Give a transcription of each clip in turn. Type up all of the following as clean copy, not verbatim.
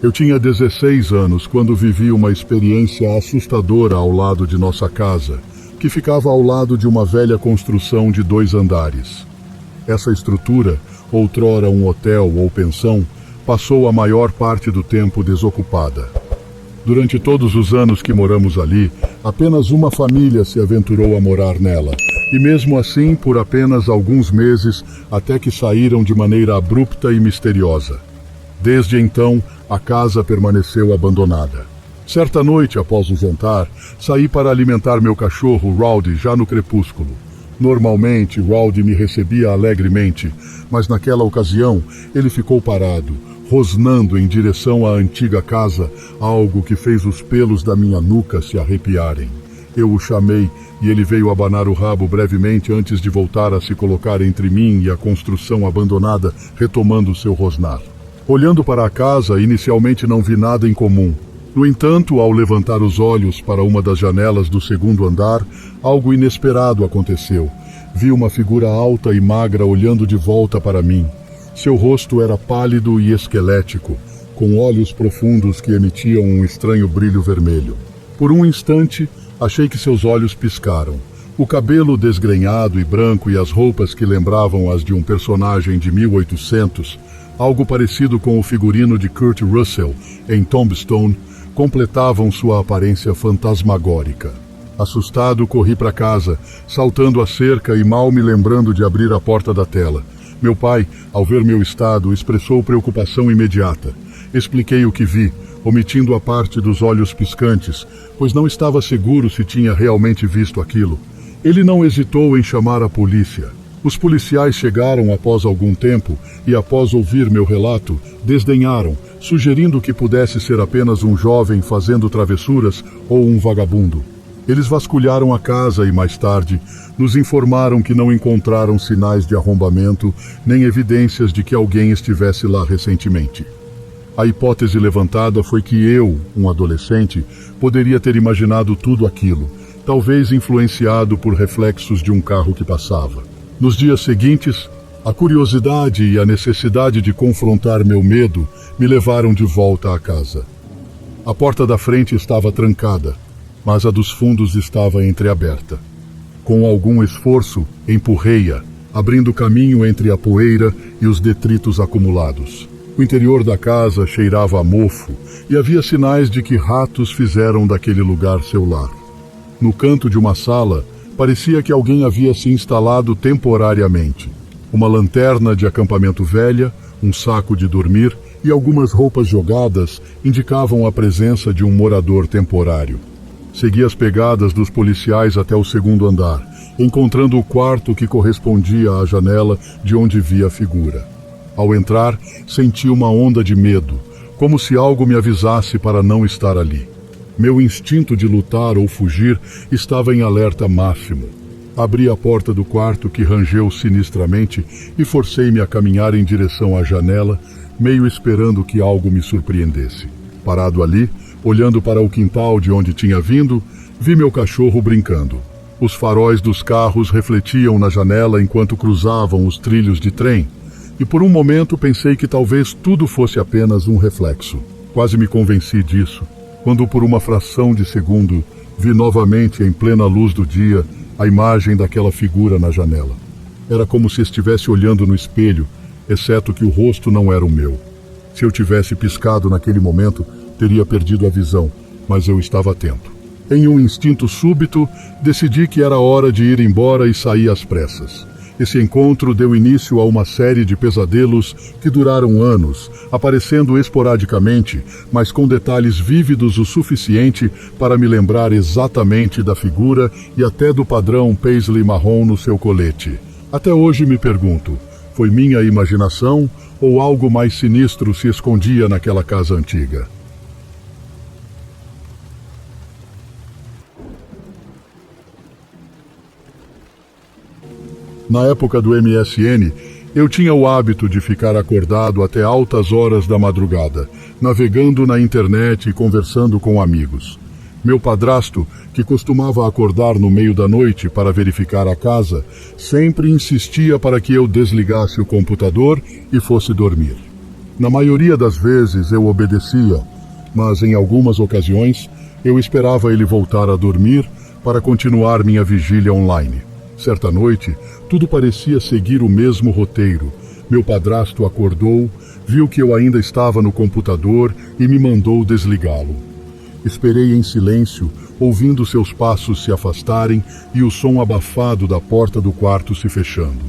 Eu tinha 16 anos quando vivi uma experiência assustadora ao lado de nossa casa, que ficava ao lado de uma velha construção de 2 andares. Essa estrutura, outrora um hotel ou pensão, passou a maior parte do tempo desocupada. Durante todos os anos que moramos ali, apenas uma família se aventurou a morar nela, e mesmo assim por apenas alguns meses, até que saíram de maneira abrupta e misteriosa. Desde então, a casa permaneceu abandonada. Certa noite, após o jantar, saí para alimentar meu cachorro, Rowdy, já no crepúsculo. Normalmente, Rowdy me recebia alegremente, mas naquela ocasião, ele ficou parado, rosnando em direção à antiga casa, algo que fez os pelos da minha nuca se arrepiarem. Eu o chamei e ele veio abanar o rabo brevemente antes de voltar a se colocar entre mim e a construção abandonada, retomando seu rosnar. Olhando para a casa, inicialmente não vi nada em comum. No entanto, ao levantar os olhos para uma das janelas do 2º andar, algo inesperado aconteceu. Vi uma figura alta e magra olhando de volta para mim. Seu rosto era pálido e esquelético, com olhos profundos que emitiam um estranho brilho vermelho. Por um instante, achei que seus olhos piscaram. O cabelo desgrenhado e branco e as roupas que lembravam as de um personagem de 1800, algo parecido com o figurino de Kurt Russell em Tombstone, completavam sua aparência fantasmagórica. Assustado, corri para casa, saltando a cerca e mal me lembrando de abrir a porta da tela. Meu pai, ao ver meu estado, expressou preocupação imediata. Expliquei o que vi, omitindo a parte dos olhos piscantes, pois não estava seguro se tinha realmente visto aquilo. Ele não hesitou em chamar a polícia. Os policiais chegaram após algum tempo e, após ouvir meu relato, desdenharam, sugerindo que pudesse ser apenas um jovem fazendo travessuras ou um vagabundo. Eles vasculharam a casa e, mais tarde, nos informaram que não encontraram sinais de arrombamento nem evidências de que alguém estivesse lá recentemente. A hipótese levantada foi que eu, um adolescente, poderia ter imaginado tudo aquilo, talvez influenciado por reflexos de um carro que passava. Nos dias seguintes, a curiosidade e a necessidade de confrontar meu medo me levaram de volta à casa. A porta da frente estava trancada, mas a dos fundos estava entreaberta. Com algum esforço, empurrei-a, abrindo caminho entre a poeira e os detritos acumulados. O interior da casa cheirava a mofo e havia sinais de que ratos fizeram daquele lugar seu lar. No canto de uma sala, parecia que alguém havia se instalado temporariamente. Uma lanterna de acampamento velha, um saco de dormir e algumas roupas jogadas indicavam a presença de um morador temporário. Segui as pegadas dos policiais até o 2º andar, encontrando o quarto que correspondia à janela de onde vi a figura. Ao entrar, senti uma onda de medo, como se algo me avisasse para não estar ali. Meu instinto de lutar ou fugir estava em alerta máximo. Abri a porta do quarto, que rangeu sinistramente, e forcei-me a caminhar em direção à janela, meio esperando que algo me surpreendesse. Parado ali, olhando para o quintal de onde tinha vindo, vi meu cachorro brincando. Os faróis dos carros refletiam na janela enquanto cruzavam os trilhos de trem, e por um momento pensei que talvez tudo fosse apenas um reflexo. Quase me convenci disso, quando por uma fração de segundo vi novamente, em plena luz do dia, a imagem daquela figura na janela. Era como se estivesse olhando no espelho, exceto que o rosto não era o meu. Se eu tivesse piscado naquele momento, teria perdido a visão, mas eu estava atento. Em um instinto súbito, decidi que era hora de ir embora e saí às pressas. Esse encontro deu início a uma série de pesadelos que duraram anos, aparecendo esporadicamente, mas com detalhes vívidos o suficiente para me lembrar exatamente da figura e até do padrão paisley marrom no seu colete. Até hoje me pergunto, foi minha imaginação ou algo mais sinistro se escondia naquela casa antiga? Na época do MSN, eu tinha o hábito de ficar acordado até altas horas da madrugada, navegando na internet e conversando com amigos. Meu padrasto, que costumava acordar no meio da noite para verificar a casa, sempre insistia para que eu desligasse o computador e fosse dormir. Na maioria das vezes eu obedecia, mas em algumas ocasiões eu esperava ele voltar a dormir para continuar minha vigília online. Certa noite, tudo parecia seguir o mesmo roteiro. Meu padrasto acordou, viu que eu ainda estava no computador e me mandou desligá-lo. Esperei em silêncio, ouvindo seus passos se afastarem e o som abafado da porta do quarto se fechando.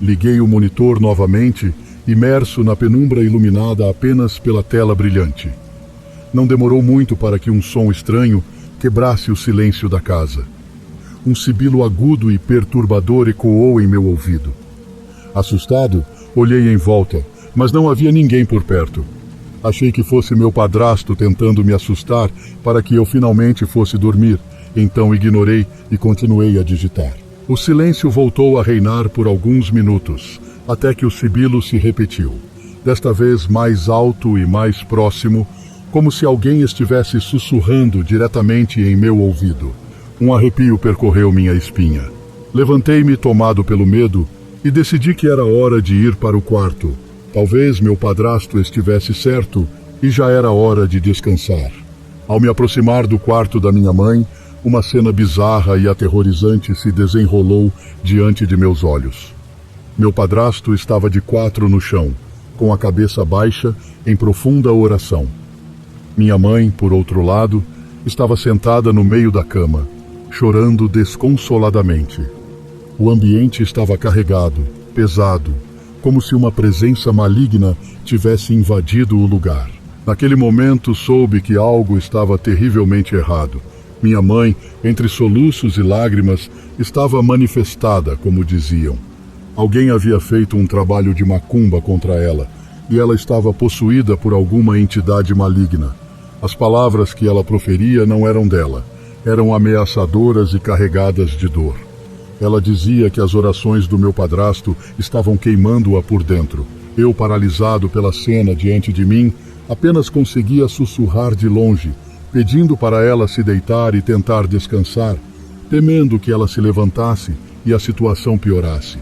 Liguei o monitor novamente, imerso na penumbra iluminada apenas pela tela brilhante. Não demorou muito para que um som estranho quebrasse o silêncio da casa. Um sibilo agudo e perturbador ecoou em meu ouvido. Assustado, olhei em volta, mas não havia ninguém por perto. Achei que fosse meu padrasto tentando me assustar para que eu finalmente fosse dormir, então ignorei e continuei a digitar. O silêncio voltou a reinar por alguns minutos, até que o sibilo se repetiu, desta vez mais alto e mais próximo, como se alguém estivesse sussurrando diretamente em meu ouvido. Um arrepio percorreu minha espinha. Levantei-me tomado pelo medo e decidi que era hora de ir para o quarto. Talvez meu padrasto estivesse certo e já era hora de descansar. Ao me aproximar do quarto da minha mãe, uma cena bizarra e aterrorizante se desenrolou diante de meus olhos. Meu padrasto estava de quatro no chão, com a cabeça baixa, em profunda oração. Minha mãe, por outro lado, estava sentada no meio da cama, chorando desconsoladamente. O ambiente estava carregado, pesado, como se uma presença maligna tivesse invadido o lugar. Naquele momento soube que algo estava terrivelmente errado. Minha mãe, entre soluços e lágrimas, estava manifestada, como diziam. Alguém havia feito um trabalho de macumba contra ela, e ela estava possuída por alguma entidade maligna. As palavras que ela proferia não eram dela, eram ameaçadoras e carregadas de dor. Ela dizia que as orações do meu padrasto estavam queimando-a por dentro. Eu, paralisado pela cena diante de mim, apenas conseguia sussurrar de longe, pedindo para ela se deitar e tentar descansar, temendo que ela se levantasse e a situação piorasse.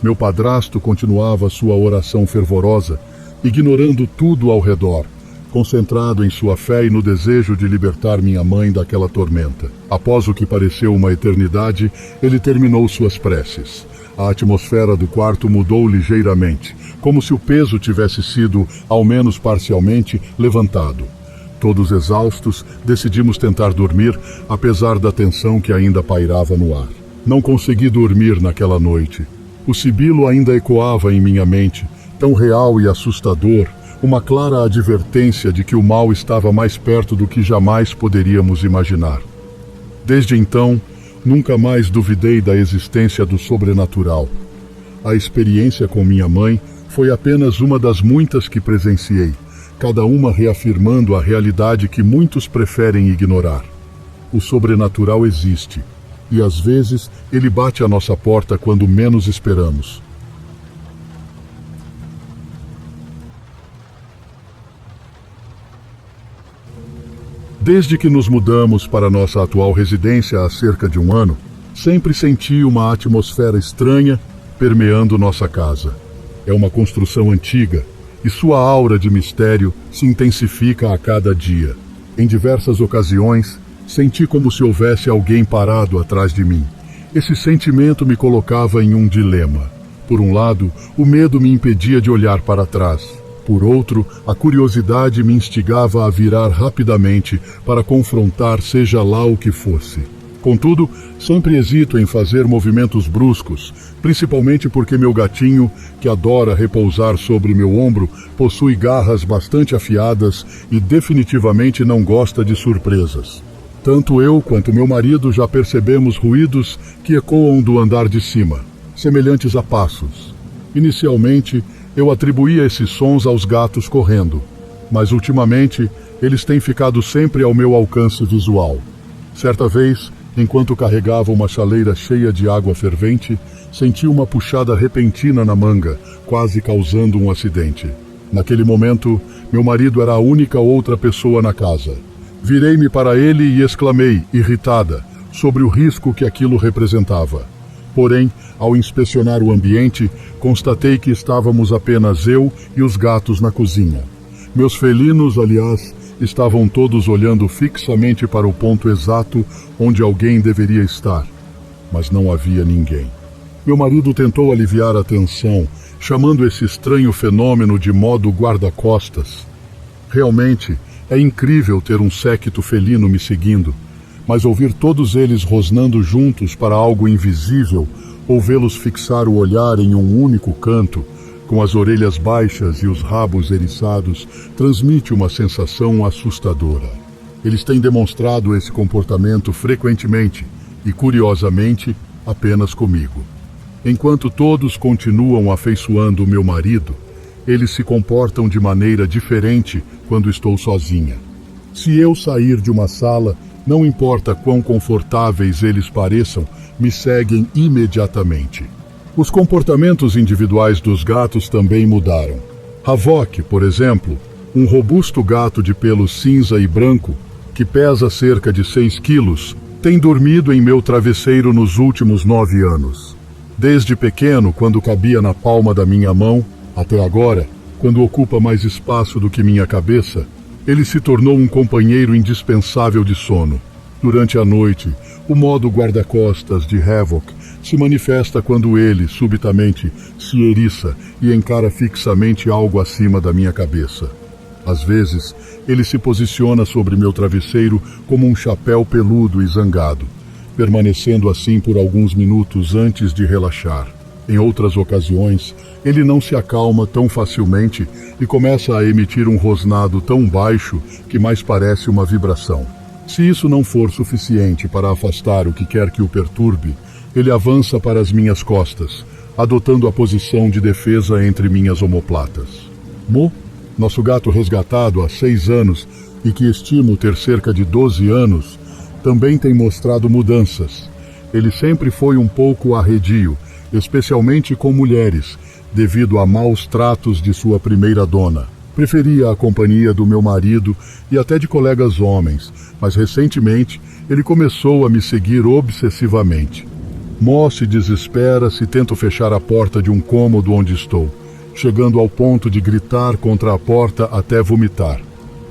Meu padrasto continuava sua oração fervorosa, ignorando tudo ao redor, concentrado em sua fé e no desejo de libertar minha mãe daquela tormenta. Após o que pareceu uma eternidade, ele terminou suas preces. A atmosfera do quarto mudou ligeiramente, como se o peso tivesse sido, ao menos parcialmente, levantado. Todos exaustos, decidimos tentar dormir, apesar da tensão que ainda pairava no ar. Não consegui dormir naquela noite. O sibilo ainda ecoava em minha mente, tão real e assustador, uma clara advertência de que o mal estava mais perto do que jamais poderíamos imaginar. Desde então, nunca mais duvidei da existência do sobrenatural. A experiência com minha mãe foi apenas uma das muitas que presenciei, cada uma reafirmando a realidade que muitos preferem ignorar. O sobrenatural existe, e às vezes ele bate à nossa porta quando menos esperamos. Desde que nos mudamos para nossa atual residência há cerca de um ano, sempre senti uma atmosfera estranha permeando nossa casa. É uma construção antiga e sua aura de mistério se intensifica a cada dia. Em diversas ocasiões, senti como se houvesse alguém parado atrás de mim. Esse sentimento me colocava em um dilema. Por um lado, o medo me impedia de olhar para trás. Por outro, a curiosidade me instigava a virar rapidamente para confrontar seja lá o que fosse. Contudo, sempre hesito em fazer movimentos bruscos, principalmente porque meu gatinho, que adora repousar sobre meu ombro, possui garras bastante afiadas e definitivamente não gosta de surpresas. Tanto eu quanto meu marido já percebemos ruídos que ecoam do andar de cima, semelhantes a passos. Inicialmente, eu atribuía esses sons aos gatos correndo, mas ultimamente eles têm ficado sempre ao meu alcance visual. Certa vez, enquanto carregava uma chaleira cheia de água fervente, senti uma puxada repentina na manga, quase causando um acidente. Naquele momento, meu marido era a única outra pessoa na casa. Virei-me para ele e exclamei, irritada, sobre o risco que aquilo representava. Porém, ao inspecionar o ambiente, constatei que estávamos apenas eu e os gatos na cozinha. Meus felinos, aliás, estavam todos olhando fixamente para o ponto exato onde alguém deveria estar, mas não havia ninguém. Meu marido tentou aliviar a tensão, chamando esse estranho fenômeno de modo guarda-costas. Realmente, é incrível ter um séquito felino me seguindo, mas ouvir todos eles rosnando juntos para algo invisível ou vê-los fixar o olhar em um único canto, com as orelhas baixas e os rabos eriçados, transmite uma sensação assustadora. Eles têm demonstrado esse comportamento frequentemente e, curiosamente, apenas comigo. Enquanto todos continuam afeiçoando meu marido, eles se comportam de maneira diferente quando estou sozinha. Se eu sair de uma sala, não importa quão confortáveis eles pareçam, me seguem imediatamente. Os comportamentos individuais dos gatos também mudaram. Havok, por exemplo, um robusto gato de pelo cinza e branco, que pesa cerca de 6 quilos, tem dormido em meu travesseiro nos últimos 9 anos. Desde pequeno, quando cabia na palma da minha mão, até agora, quando ocupa mais espaço do que minha cabeça, ele se tornou um companheiro indispensável de sono. Durante a noite, o modo guarda-costas de Havok se manifesta quando ele, subitamente, se eriça e encara fixamente algo acima da minha cabeça. Às vezes, ele se posiciona sobre meu travesseiro como um chapéu peludo e zangado, permanecendo assim por alguns minutos antes de relaxar. Em outras ocasiões, ele não se acalma tão facilmente e começa a emitir um rosnado tão baixo que mais parece uma vibração. Se isso não for suficiente para afastar o que quer que o perturbe, ele avança para as minhas costas, adotando a posição de defesa entre minhas omoplatas. Mo, nosso gato resgatado há 6 anos e que estimo ter cerca de 12 anos, também tem mostrado mudanças. Ele sempre foi um pouco arredio, especialmente com mulheres, devido a maus tratos de sua primeira dona. Preferia a companhia do meu marido e até de colegas homens, mas recentemente ele começou a me seguir obsessivamente. Mo se desespera se tento fechar a porta de um cômodo onde estou, chegando ao ponto de gritar contra a porta até vomitar.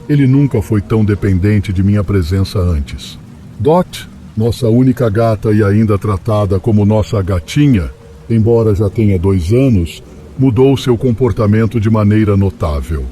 Ele nunca foi tão dependente de minha presença antes. Dot, nossa única gata e ainda tratada como nossa gatinha, embora já tenha 2 anos, mudou seu comportamento de maneira notável.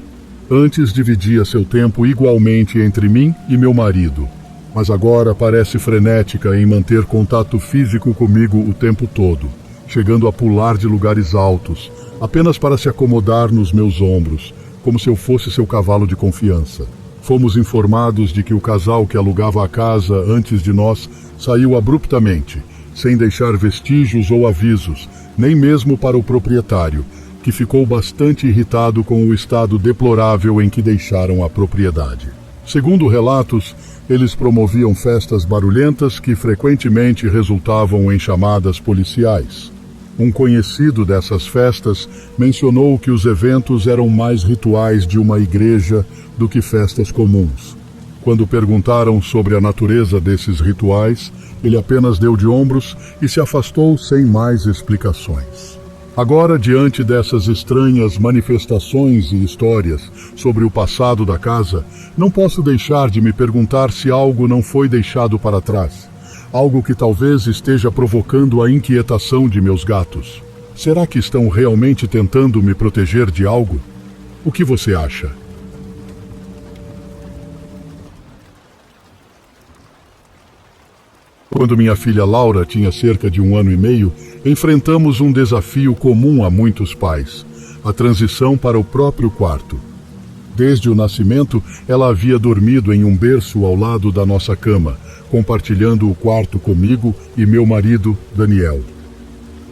Antes dividia seu tempo igualmente entre mim e meu marido, mas agora parece frenética em manter contato físico comigo o tempo todo, chegando a pular de lugares altos, apenas para se acomodar nos meus ombros, como se eu fosse seu cavalo de confiança. Fomos informados de que o casal que alugava a casa antes de nós saiu abruptamente, sem deixar vestígios ou avisos, nem mesmo para o proprietário, que ficou bastante irritado com o estado deplorável em que deixaram a propriedade. Segundo relatos, eles promoviam festas barulhentas que frequentemente resultavam em chamadas policiais. Um conhecido dessas festas mencionou que os eventos eram mais rituais de uma igreja do que festas comuns. Quando perguntaram sobre a natureza desses rituais, ele apenas deu de ombros e se afastou sem mais explicações. Agora, diante dessas estranhas manifestações e histórias sobre o passado da casa, não posso deixar de me perguntar se algo não foi deixado para trás. Algo que talvez esteja provocando a inquietação de meus gatos. Será que estão realmente tentando me proteger de algo? O que você acha? Quando minha filha Laura tinha cerca de 1 ano e meio, enfrentamos um desafio comum a muitos pais: a transição para o próprio quarto. Desde o nascimento, ela havia dormido em um berço ao lado da nossa cama, compartilhando o quarto comigo e meu marido, Daniel.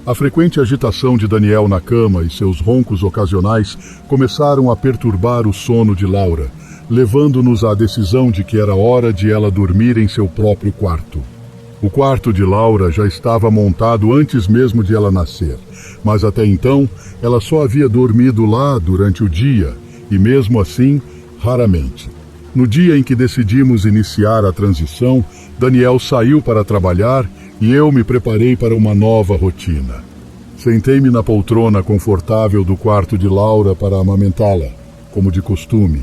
A frequente agitação de Daniel na cama e seus roncos ocasionais começaram a perturbar o sono de Laura, levando-nos à decisão de que era hora de ela dormir em seu próprio quarto. O quarto de Laura já estava montado antes mesmo de ela nascer, mas até então ela só havia dormido lá durante o dia, e mesmo assim, raramente. No dia em que decidimos iniciar a transição, Daniel saiu para trabalhar e eu me preparei para uma nova rotina. Sentei-me na poltrona confortável do quarto de Laura para amamentá-la, como de costume.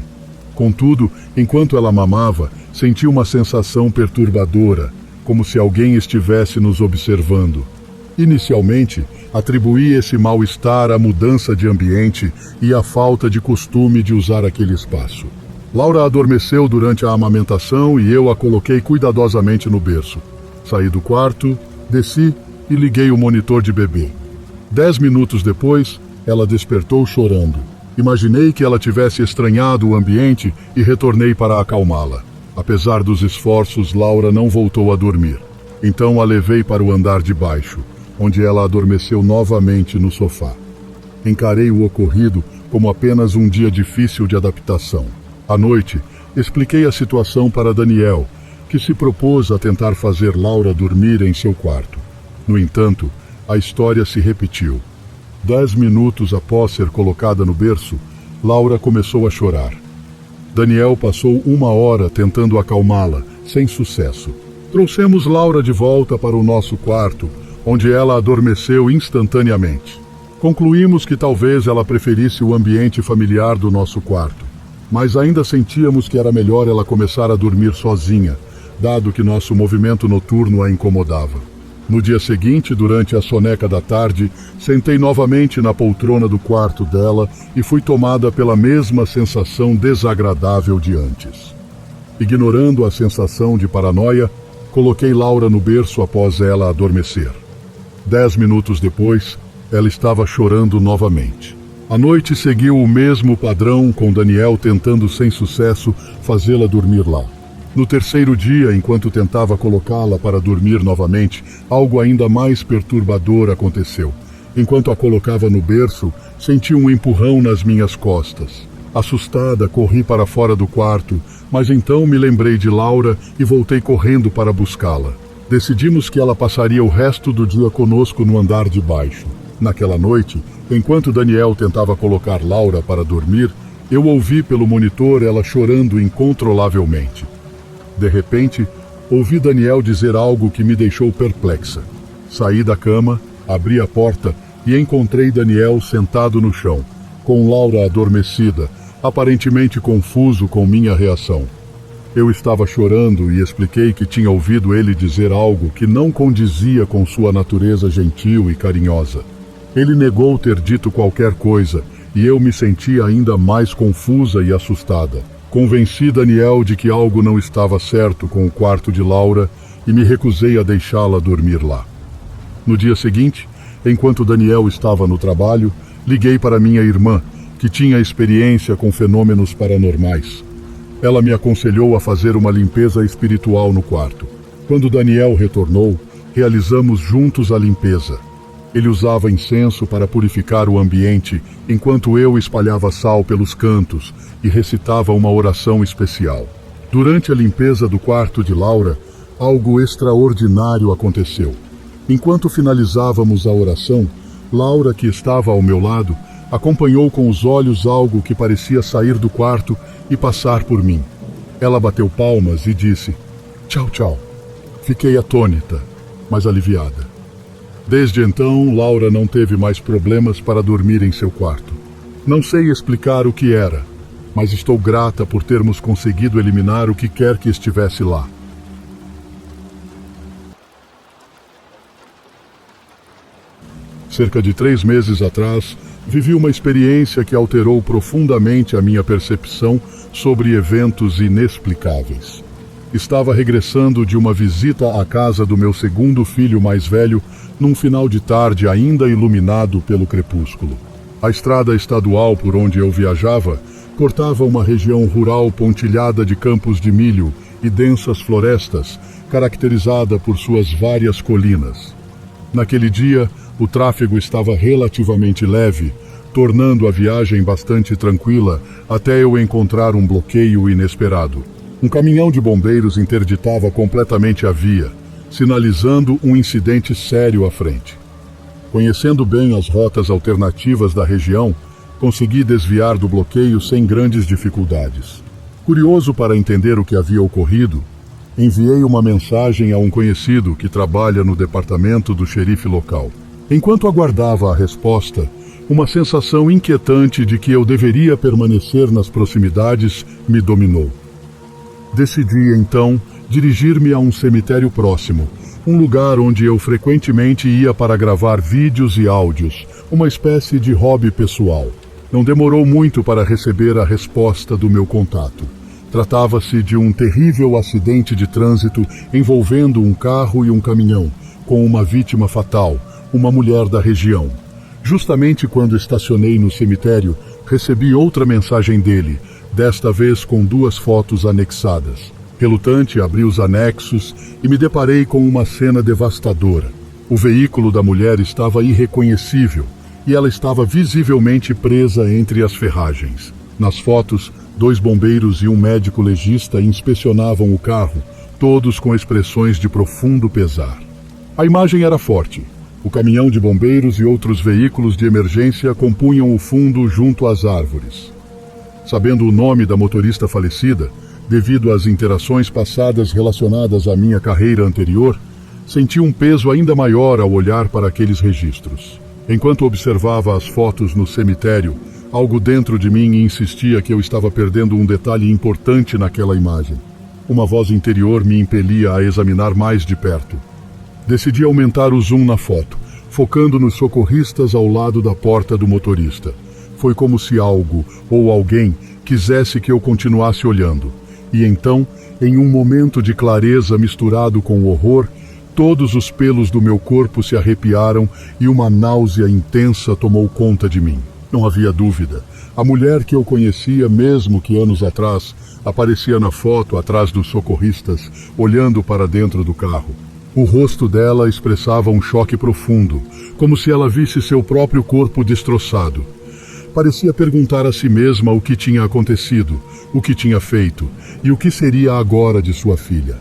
Contudo, enquanto ela mamava, senti uma sensação perturbadora, como se alguém estivesse nos observando. Inicialmente, atribuí esse mal-estar à mudança de ambiente e à falta de costume de usar aquele espaço. Laura adormeceu durante a amamentação e eu a coloquei cuidadosamente no berço. Saí do quarto, desci e liguei o monitor de bebê. 10 minutos depois, ela despertou chorando. Imaginei que ela tivesse estranhado o ambiente e retornei para acalmá-la. Apesar dos esforços, Laura não voltou a dormir. Então a levei para o andar de baixo, onde ela adormeceu novamente no sofá. Encarei o ocorrido como apenas um dia difícil de adaptação. À noite, expliquei a situação para Daniel, que se propôs a tentar fazer Laura dormir em seu quarto. No entanto, a história se repetiu. 10 minutos após ser colocada no berço, Laura começou a chorar. Daniel passou 1 hora tentando acalmá-la, sem sucesso. Trouxemos Laura de volta para o nosso quarto, onde ela adormeceu instantaneamente. Concluímos que talvez ela preferisse o ambiente familiar do nosso quarto, mas ainda sentíamos que era melhor ela começar a dormir sozinha, dado que nosso movimento noturno a incomodava. No dia seguinte, durante a soneca da tarde, sentei novamente na poltrona do quarto dela e fui tomada pela mesma sensação desagradável de antes. Ignorando a sensação de paranoia, coloquei Laura no berço após ela adormecer. 10 minutos depois, ela estava chorando novamente. A noite seguiu o mesmo padrão, com Daniel tentando sem sucesso fazê-la dormir lá. No terceiro dia, enquanto tentava colocá-la para dormir novamente, algo ainda mais perturbador aconteceu. Enquanto a colocava no berço, senti um empurrão nas minhas costas. Assustada, corri para fora do quarto, mas então me lembrei de Laura e voltei correndo para buscá-la. Decidimos que ela passaria o resto do dia conosco no andar de baixo. Naquela noite, enquanto Daniel tentava colocar Laura para dormir, eu ouvi pelo monitor ela chorando incontrolavelmente. De repente, ouvi Daniel dizer algo que me deixou perplexa. Saí da cama, abri a porta e encontrei Daniel sentado no chão, com Laura adormecida, aparentemente confuso com minha reação. Eu estava chorando e expliquei que tinha ouvido ele dizer algo que não condizia com sua natureza gentil e carinhosa. Ele negou ter dito qualquer coisa e eu me senti ainda mais confusa e assustada. Convenci Daniel de que algo não estava certo com o quarto de Laura e me recusei a deixá-la dormir lá. No dia seguinte, enquanto Daniel estava no trabalho, liguei para minha irmã, que tinha experiência com fenômenos paranormais. Ela me aconselhou a fazer uma limpeza espiritual no quarto. Quando Daniel retornou, realizamos juntos a limpeza. Ele usava incenso para purificar o ambiente, enquanto eu espalhava sal pelos cantos e recitava uma oração especial. Durante a limpeza do quarto de Laura, algo extraordinário aconteceu. Enquanto finalizávamos a oração, Laura, que estava ao meu lado, acompanhou com os olhos algo que parecia sair do quarto e passar por mim. Ela bateu palmas e disse: "Tchau, tchau." Fiquei atônita, mas aliviada. Desde então, Laura não teve mais problemas para dormir em seu quarto. Não sei explicar o que era, mas estou grata por termos conseguido eliminar o que quer que estivesse lá. Cerca de 3 meses atrás, vivi uma experiência que alterou profundamente a minha percepção sobre eventos inexplicáveis. Estava regressando de uma visita à casa do meu segundo filho mais velho, num final de tarde ainda iluminado pelo crepúsculo. A estrada estadual por onde eu viajava cortava uma região rural pontilhada de campos de milho e densas florestas, caracterizada por suas várias colinas. Naquele dia, o tráfego estava relativamente leve, tornando a viagem bastante tranquila até eu encontrar um bloqueio inesperado. Um caminhão de bombeiros interditava completamente a via, sinalizando um incidente sério à frente. Conhecendo bem as rotas alternativas da região, consegui desviar do bloqueio sem grandes dificuldades. Curioso para entender o que havia ocorrido, Enviei uma mensagem a um conhecido que trabalha no departamento do xerife local. Enquanto aguardava a resposta, uma sensação inquietante de que eu deveria permanecer nas proximidades me dominou. Decidi, então, dirigir-me a um cemitério próximo, um lugar onde eu frequentemente ia para gravar vídeos e áudios, uma espécie de hobby pessoal. Não demorou muito para receber a resposta do meu contato. Tratava-se de um terrível acidente de trânsito envolvendo um carro e um caminhão, com uma vítima fatal, uma mulher da região. Justamente quando estacionei no cemitério, recebi outra mensagem dele, desta vez com 2 fotos anexadas. Relutante, abri os anexos e me deparei com uma cena devastadora. O veículo da mulher estava irreconhecível e ela estava visivelmente presa entre as ferragens. Nas fotos, 2 bombeiros e um médico legista inspecionavam o carro, todos com expressões de profundo pesar. A imagem era forte. O caminhão de bombeiros e outros veículos de emergência compunham o fundo junto às árvores. Sabendo o nome da motorista falecida, devido às interações passadas relacionadas à minha carreira anterior, senti um peso ainda maior ao olhar para aqueles registros. Enquanto observava as fotos no cemitério, algo dentro de mim insistia que eu estava perdendo um detalhe importante naquela imagem. Uma voz interior me impelia a examinar mais de perto. Decidi aumentar o zoom na foto, focando nos socorristas ao lado da porta do motorista. Foi como se algo, ou alguém, quisesse que eu continuasse olhando. E então, em um momento de clareza misturado com horror, todos os pelos do meu corpo se arrepiaram e uma náusea intensa tomou conta de mim. Não havia dúvida. A mulher que eu conhecia, mesmo que anos atrás, aparecia na foto atrás dos socorristas, olhando para dentro do carro. O rosto dela expressava um choque profundo, como se ela visse seu próprio corpo destroçado. Parecia perguntar a si mesma o que tinha acontecido, o que tinha feito e o que seria agora de sua filha.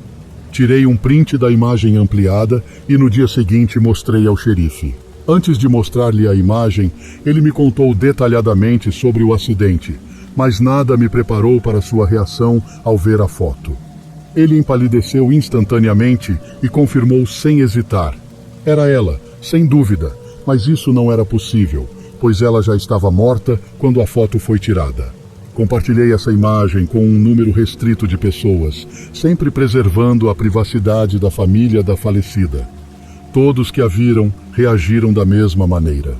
Tirei um print da imagem ampliada e no dia seguinte mostrei ao xerife. Antes de mostrar-lhe a imagem, ele me contou detalhadamente sobre o acidente, mas nada me preparou para sua reação ao ver a foto. Ele empalideceu instantaneamente e confirmou sem hesitar. Era ela, sem dúvida, mas isso não era possível, pois ela já estava morta quando a foto foi tirada. Compartilhei essa imagem com um número restrito de pessoas, sempre preservando a privacidade da família da falecida. Todos que a viram reagiram da mesma maneira.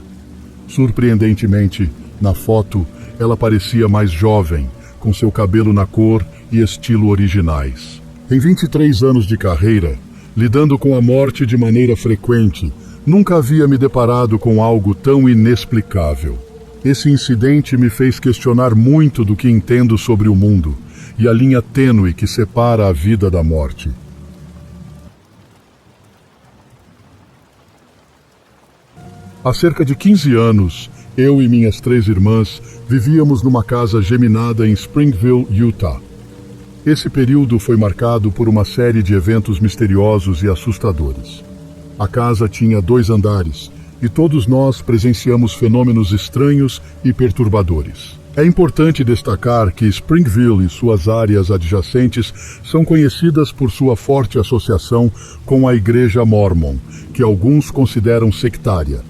Surpreendentemente, na foto, ela parecia mais jovem, com seu cabelo na cor e estilo originais. Em 23 anos de carreira, lidando com a morte de maneira frequente, nunca havia me deparado com algo tão inexplicável. Esse incidente me fez questionar muito do que entendo sobre o mundo e a linha tênue que separa a vida da morte. Há cerca de 15 anos, eu e minhas 3 irmãs vivíamos numa casa geminada em Springville, Utah. Esse período foi marcado por uma série de eventos misteriosos e assustadores. A casa tinha 2 andares, e todos nós presenciamos fenômenos estranhos e perturbadores. É importante destacar que Springville e suas áreas adjacentes são conhecidas por sua forte associação com a Igreja Mormon, que alguns consideram sectária.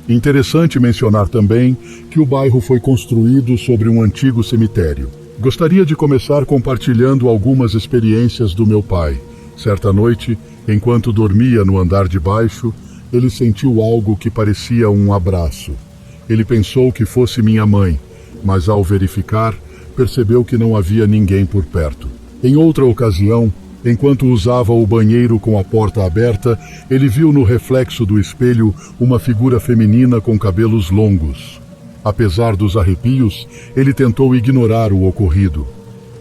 Interessante mencionar também que o bairro foi construído sobre um antigo cemitério. Gostaria de começar compartilhando algumas experiências do meu pai. Certa noite, enquanto dormia no andar de baixo, ele sentiu algo que parecia um abraço. Ele pensou que fosse minha mãe, mas ao verificar, percebeu que não havia ninguém por perto. Em outra ocasião, enquanto usava o banheiro com a porta aberta, ele viu no reflexo do espelho uma figura feminina com cabelos longos. Apesar dos arrepios, ele tentou ignorar o ocorrido.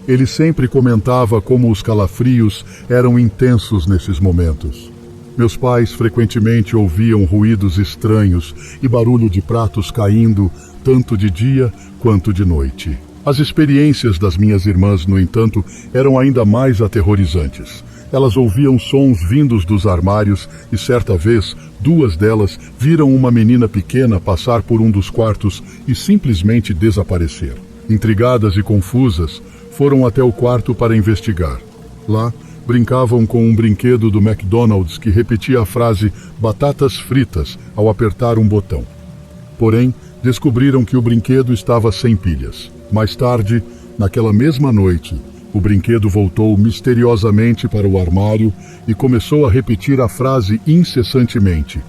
Ele sempre comentava como os calafrios eram intensos nesses momentos. Meus pais frequentemente ouviam ruídos estranhos e barulho de pratos caindo, tanto de dia quanto de noite. As experiências das minhas irmãs, no entanto, eram ainda mais aterrorizantes. Elas ouviam sons vindos dos armários e, certa vez, 2 delas viram uma menina pequena passar por um dos quartos e simplesmente desaparecer. Intrigadas e confusas, foram até o quarto para investigar. Lá, brincavam com um brinquedo do McDonald's que repetia a frase "batatas fritas" ao apertar um botão. Porém, descobriram que o brinquedo estava sem pilhas. Mais tarde, naquela mesma noite, o brinquedo voltou misteriosamente para o armário e começou a repetir a frase incessantemente,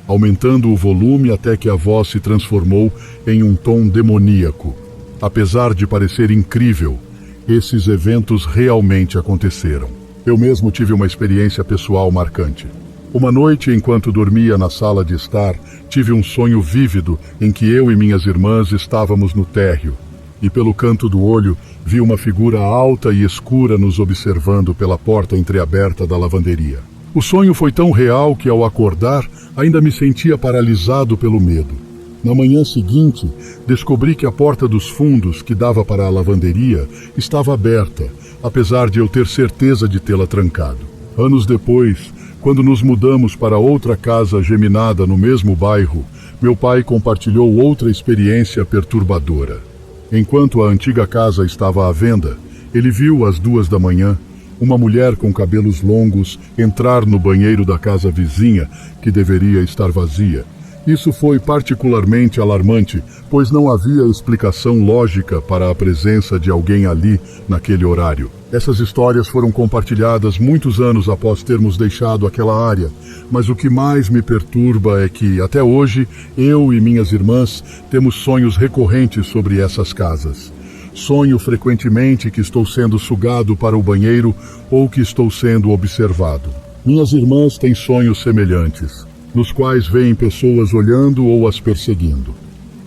aumentando o volume até que a voz se transformou em um tom demoníaco. Apesar de parecer incrível, esses eventos realmente aconteceram. Eu mesmo tive uma experiência pessoal marcante. Uma noite, enquanto dormia na sala de estar, tive um sonho vívido em que eu e minhas irmãs estávamos no térreo, e pelo canto do olho vi uma figura alta e escura nos observando pela porta entreaberta da lavanderia. O sonho foi tão real que, ao acordar, ainda me sentia paralisado pelo medo. Na manhã seguinte, descobri que a porta dos fundos, que dava para a lavanderia, estava aberta, apesar de eu ter certeza de tê-la trancado. Anos depois, quando nos mudamos para outra casa geminada no mesmo bairro, meu pai compartilhou outra experiência perturbadora. Enquanto a antiga casa estava à venda, ele viu às 2 da manhã uma mulher com cabelos longos entrar no banheiro da casa vizinha, que deveria estar vazia. Isso foi particularmente alarmante, pois não havia explicação lógica para a presença de alguém ali naquele horário. Essas histórias foram compartilhadas muitos anos após termos deixado aquela área, mas o que mais me perturba é que, até hoje, eu e minhas irmãs temos sonhos recorrentes sobre essas casas. Sonho frequentemente que estou sendo sugado para o banheiro ou que estou sendo observado. Minhas irmãs têm sonhos semelhantes, nos quais veem pessoas olhando ou as perseguindo.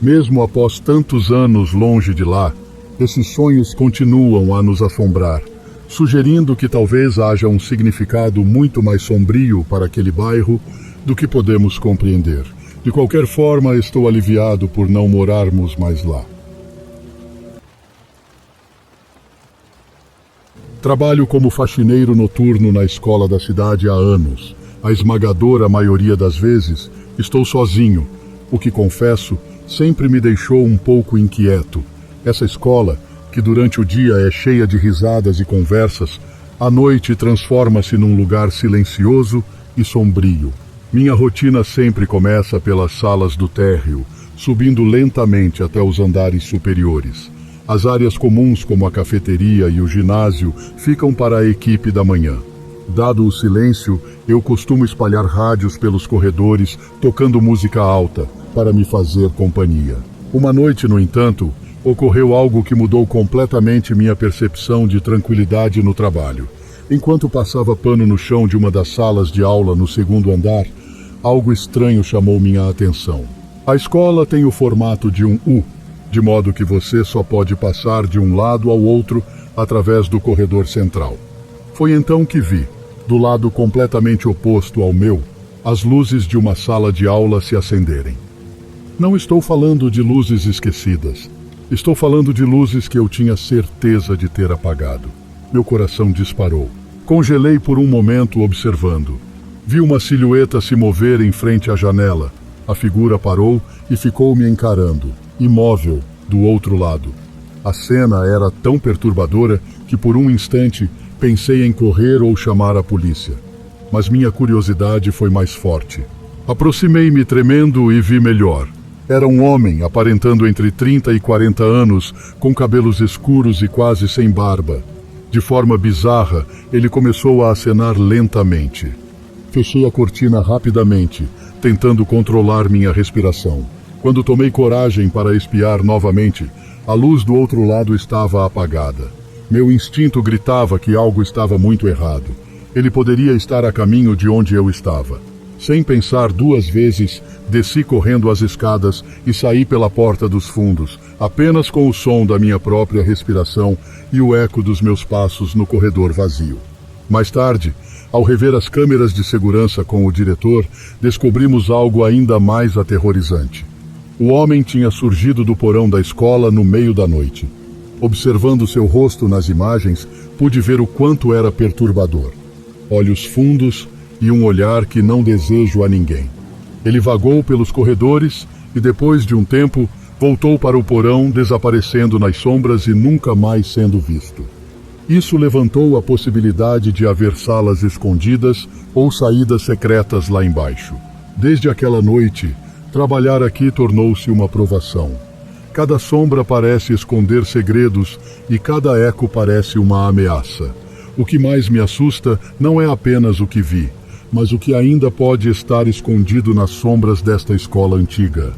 Mesmo após tantos anos longe de lá, esses sonhos continuam a nos assombrar, sugerindo que talvez haja um significado muito mais sombrio para aquele bairro do que podemos compreender. De qualquer forma, estou aliviado por não morarmos mais lá. Trabalho como faxineiro noturno na escola da cidade há anos. A esmagadora maioria das vezes, estou sozinho, o que, confesso, sempre me deixou um pouco inquieto. Essa escola, que durante o dia é cheia de risadas e conversas, à noite transforma-se num lugar silencioso e sombrio. Minha rotina sempre começa pelas salas do térreo, subindo lentamente até os andares superiores. As áreas comuns, como a cafeteria e o ginásio, ficam para a equipe da manhã. Dado o silêncio, eu costumo espalhar rádios pelos corredores, tocando música alta, para me fazer companhia. Uma noite, no entanto, ocorreu algo que mudou completamente minha percepção de tranquilidade no trabalho. Enquanto passava pano no chão de uma das salas de aula no 2º andar, algo estranho chamou minha atenção. A escola tem o formato de um U, de modo que você só pode passar de um lado ao outro através do corredor central. Foi então que vi, do lado completamente oposto ao meu, as luzes de uma sala de aula se acenderem. Não estou falando de luzes esquecidas. Estou falando de luzes que eu tinha certeza de ter apagado. Meu coração disparou. Congelei por um momento observando. Vi uma silhueta se mover em frente à janela. A figura parou e ficou me encarando, imóvel, do outro lado. A cena era tão perturbadora que por um instante pensei em correr ou chamar a polícia. Mas minha curiosidade foi mais forte. Aproximei-me tremendo e vi melhor. Era um homem, aparentando entre 30 e 40 anos, com cabelos escuros e quase sem barba. De forma bizarra, ele começou a acenar lentamente. Fechei a cortina rapidamente, tentando controlar minha respiração. Quando tomei coragem para espiar novamente, a luz do outro lado estava apagada. Meu instinto gritava que algo estava muito errado. Ele poderia estar a caminho de onde eu estava. Sem pensar 2 vezes, desci correndo as escadas e saí pela porta dos fundos, apenas com o som da minha própria respiração e o eco dos meus passos no corredor vazio. Mais tarde, ao rever as câmeras de segurança com o diretor, descobrimos algo ainda mais aterrorizante. O homem tinha surgido do porão da escola no meio da noite. Observando seu rosto nas imagens, pude ver o quanto era perturbador. Olhos fundos e um olhar que não desejo a ninguém. Ele vagou pelos corredores e, depois de um tempo, voltou para o porão, desaparecendo nas sombras e nunca mais sendo visto. Isso levantou a possibilidade de haver salas escondidas ou saídas secretas lá embaixo. Desde aquela noite, trabalhar aqui tornou-se uma provação. Cada sombra parece esconder segredos e cada eco parece uma ameaça. O que mais me assusta não é apenas o que vi, mas o que ainda pode estar escondido nas sombras desta escola antiga.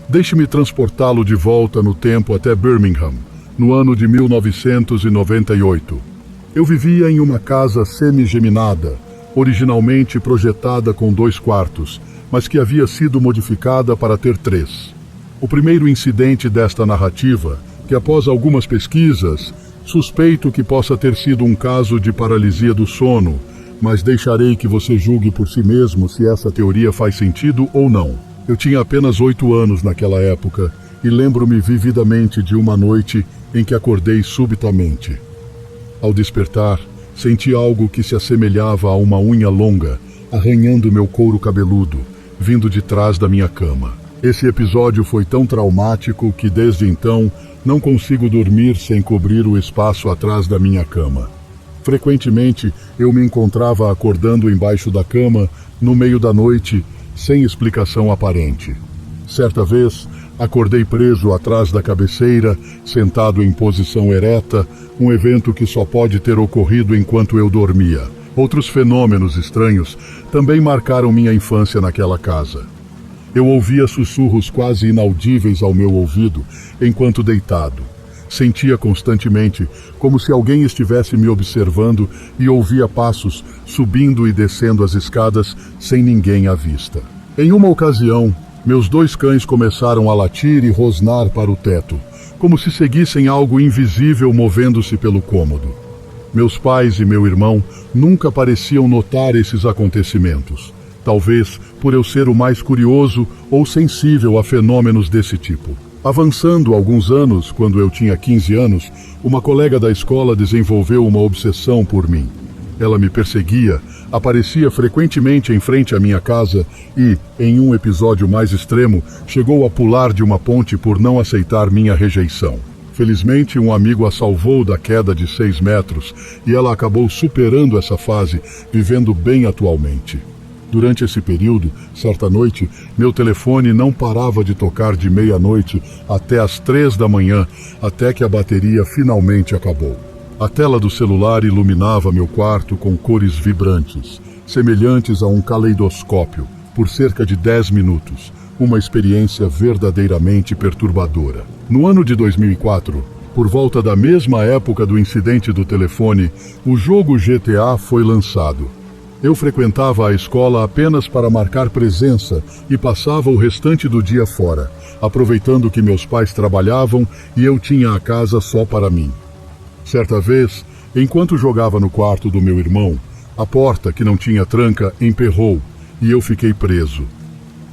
Deixe-me transportá-lo de volta no tempo até Birmingham, no ano de 1998. Eu vivia em uma casa semi-geminada, originalmente projetada com 2 quartos, mas que havia sido modificada para ter 3. O primeiro incidente desta narrativa, que após algumas pesquisas, suspeito que possa ter sido um caso de paralisia do sono, mas deixarei que você julgue por si mesmo se essa teoria faz sentido ou não. Eu tinha apenas 8 anos naquela época e lembro-me vividamente de uma noite em que acordei subitamente. Ao despertar, senti algo que se assemelhava a uma unha longa, arranhando meu couro cabeludo, vindo de trás da minha cama. Esse episódio foi tão traumático que desde então não consigo dormir sem cobrir o espaço atrás da minha cama. Frequentemente eu me encontrava acordando embaixo da cama, no meio da noite, sem explicação aparente. Certa vez, acordei preso atrás da cabeceira, sentado em posição ereta, um evento que só pode ter ocorrido enquanto eu dormia. Outros fenômenos estranhos também marcaram minha infância naquela casa. Eu ouvia sussurros quase inaudíveis ao meu ouvido enquanto deitado. Sentia constantemente como se alguém estivesse me observando e ouvia passos subindo e descendo as escadas sem ninguém à vista. Em uma ocasião, meus 2 cães começaram a latir e rosnar para o teto, como se seguissem algo invisível movendo-se pelo cômodo. Meus pais e meu irmão nunca pareciam notar esses acontecimentos, talvez por eu ser o mais curioso ou sensível a fenômenos desse tipo. Avançando alguns anos, quando eu tinha 15 anos, uma colega da escola desenvolveu uma obsessão por mim. Ela me perseguia, aparecia frequentemente em frente à minha casa e, em um episódio mais extremo, chegou a pular de uma ponte por não aceitar minha rejeição. Felizmente, um amigo a salvou da queda de 6 metros e ela acabou superando essa fase, vivendo bem atualmente. Durante esse período, certa noite, meu telefone não parava de tocar de meia-noite até às 3 da manhã, até que a bateria finalmente acabou. A tela do celular iluminava meu quarto com cores vibrantes, semelhantes a um caleidoscópio, por cerca de 10 minutos, uma experiência verdadeiramente perturbadora. No ano de 2004, por volta da mesma época do incidente do telefone, o jogo GTA foi lançado. Eu frequentava a escola apenas para marcar presença e passava o restante do dia fora, aproveitando que meus pais trabalhavam e eu tinha a casa só para mim. Certa vez, enquanto jogava no quarto do meu irmão, a porta, que não tinha tranca, emperrou e eu fiquei preso.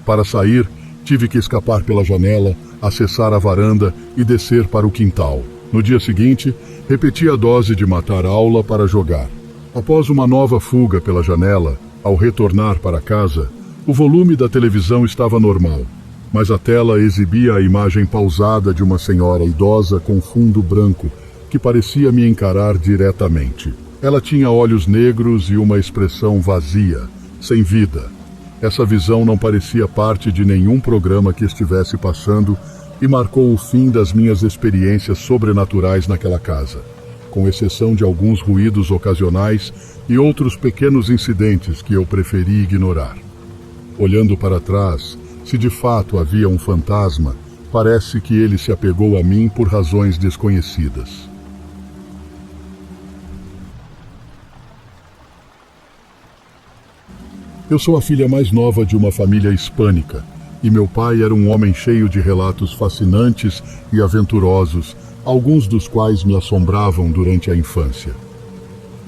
Para sair, tive que escapar pela janela, acessar a varanda e descer para o quintal. No dia seguinte, repeti a dose de matar a aula para jogar. Após uma nova fuga pela janela, ao retornar para casa, o volume da televisão estava normal, mas a tela exibia a imagem pausada de uma senhora idosa com fundo branco, que parecia me encarar diretamente. Ela tinha olhos negros e uma expressão vazia, sem vida. Essa visão não parecia parte de nenhum programa que estivesse passando e marcou o fim das minhas experiências sobrenaturais naquela casa, com exceção de alguns ruídos ocasionais e outros pequenos incidentes que eu preferi ignorar. Olhando para trás, se de fato havia um fantasma, parece que ele se apegou a mim por razões desconhecidas. Eu sou a filha mais nova de uma família hispânica, e meu pai era um homem cheio de relatos fascinantes e aventurosos, alguns dos quais me assombravam durante a infância.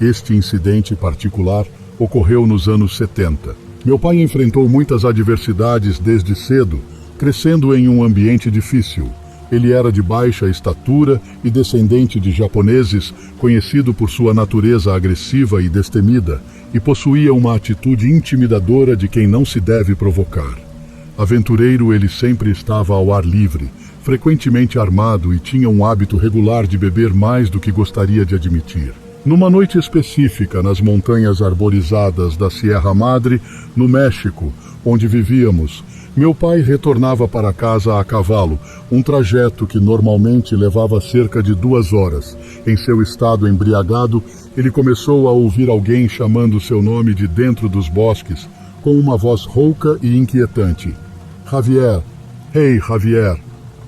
Este incidente particular ocorreu nos anos 70. Meu pai enfrentou muitas adversidades desde cedo, crescendo em um ambiente difícil. Ele era de baixa estatura e descendente de japoneses, conhecido por sua natureza agressiva e destemida, e possuía uma atitude intimidadora de quem não se deve provocar. Aventureiro, ele sempre estava ao ar livre, frequentemente armado e tinha um hábito regular de beber mais do que gostaria de admitir. Numa noite específica, nas montanhas arborizadas da Sierra Madre, no México, onde vivíamos, meu pai retornava para casa a cavalo, um trajeto que normalmente levava cerca de 2 horas. Em seu estado embriagado, ele começou a ouvir alguém chamando seu nome de dentro dos bosques, com uma voz rouca e inquietante. Javier, hey Javier.